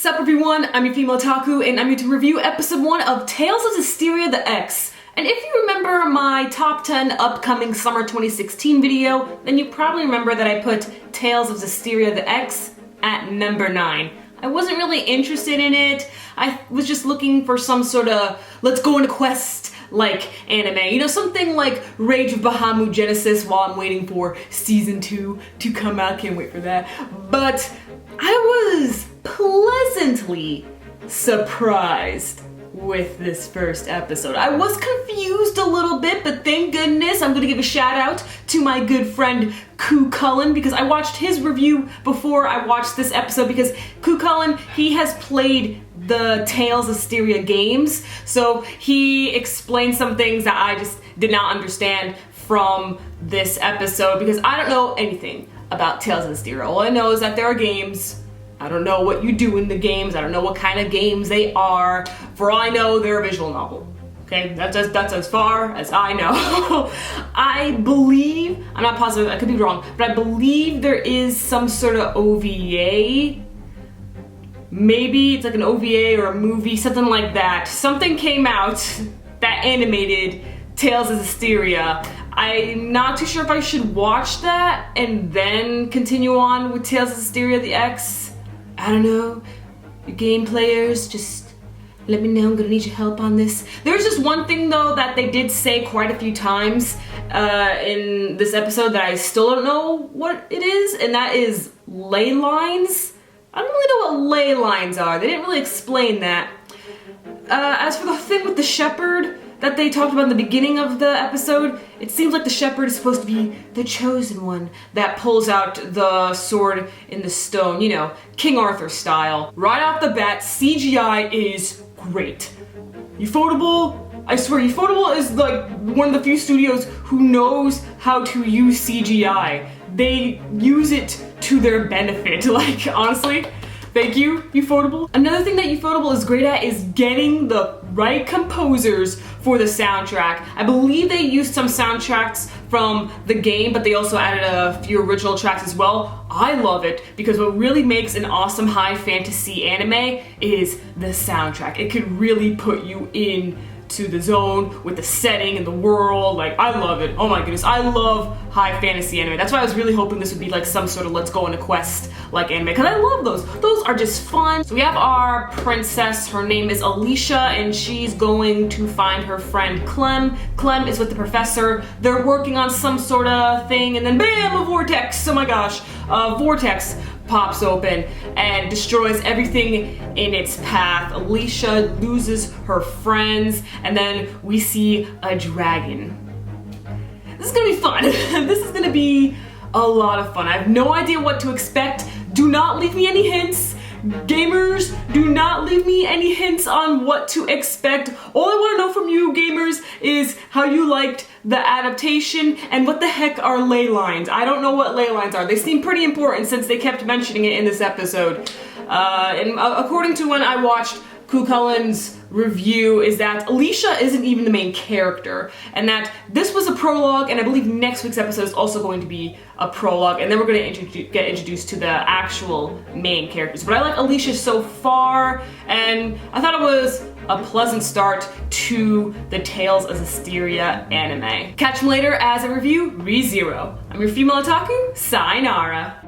Sup everyone, I'm your female otaku, and I'm here to review episode 1 of Tales of Zestiria the X. And if you remember my top 10 upcoming summer 2016 video, then you probably remember that I put Tales of Zestiria the X at number 9. I wasn't really interested in it. I was just looking for some sort of let's go on a quest like anime. You know, something like Rage of Bahamut Genesis while I'm waiting for season 2 to come out. Can't wait for that. But I was pleasantly surprised with this first episode. I was confused a little bit, but thank goodness I'm gonna give a shout out to my good friend Ku Cullen, because I watched his review before I watched this episode, because Ku Cullen, he has played the Tales of Zestiria games, so he explained some things that I just did not understand from this episode, because I don't know anything about Tales of Zestiria. All I know is that there are games. I don't know what you do in the games. I don't know what kind of games they are. For all I know, they're a visual novel. Okay, that's as far as I know. I believe, I'm not positive, I could be wrong, but I believe there is some sort of OVA. Maybe it's like an OVA or a movie, something like that. Something came out that animated Tales of Zestiria. I'm not too sure if I should watch that and then continue on with Tales of Zestiria the X. I don't know. You game players, just let me know. I'm gonna need your help on this. There's just one thing though that they did say quite a few times in this episode that I still don't know what it is, and that is ley lines. I don't really know what ley lines are. They didn't really explain that. As for the thing with the shepherd that they talked about in the beginning of the episode, it seems like the shepherd is supposed to be the chosen one that pulls out the sword in the stone, you know, King Arthur style. Right off the bat, CGI is great. Ufotable, I swear, Ufotable is like one of the few studios who knows how to use CGI. They use it to their benefit, like, honestly. Thank you, Ufotable. Another thing that Ufotable is great at is getting the right composers for the soundtrack. I believe they used some soundtracks from the game, but they also added a few original tracks as well. I love it because what really makes an awesome high fantasy anime is the soundtrack. It could really put you in to the zone with the setting and the world. Like, I love it. Oh my goodness, I love high fantasy anime. That's why I was really hoping this would be like some sort of let's go on a quest like anime, because I love those. Those are just fun. So we have our princess. Her name is Alicia, and she's going to find her friend Clem. Clem is with the professor. They're working on some sort of thing, and then bam, a vortex. Oh my gosh, a vortex pops open and destroys everything in its path. Alicia loses her friends, and then we see a dragon. This is gonna be fun. This is gonna be a lot of fun. I have no idea what to expect. Do not leave me any hints. Gamers, do not leave me any hints on what to expect. All I want to know from you gamers is how you liked the adaptation and what the heck are ley lines. I don't know what ley lines are. They seem pretty important since they kept mentioning it in this episode. And according to when I watched Ku Cullen's review, is that Alicia isn't even the main character, and that this was a prologue, and I believe next week's episode is also going to be a prologue, and then we're going to get introduced to the actual main characters. But I like Alicia so far, and I thought it was a pleasant start to the Tales of Zestiria anime. Catch me later as I review ReZero. I'm your female otaku, sayonara.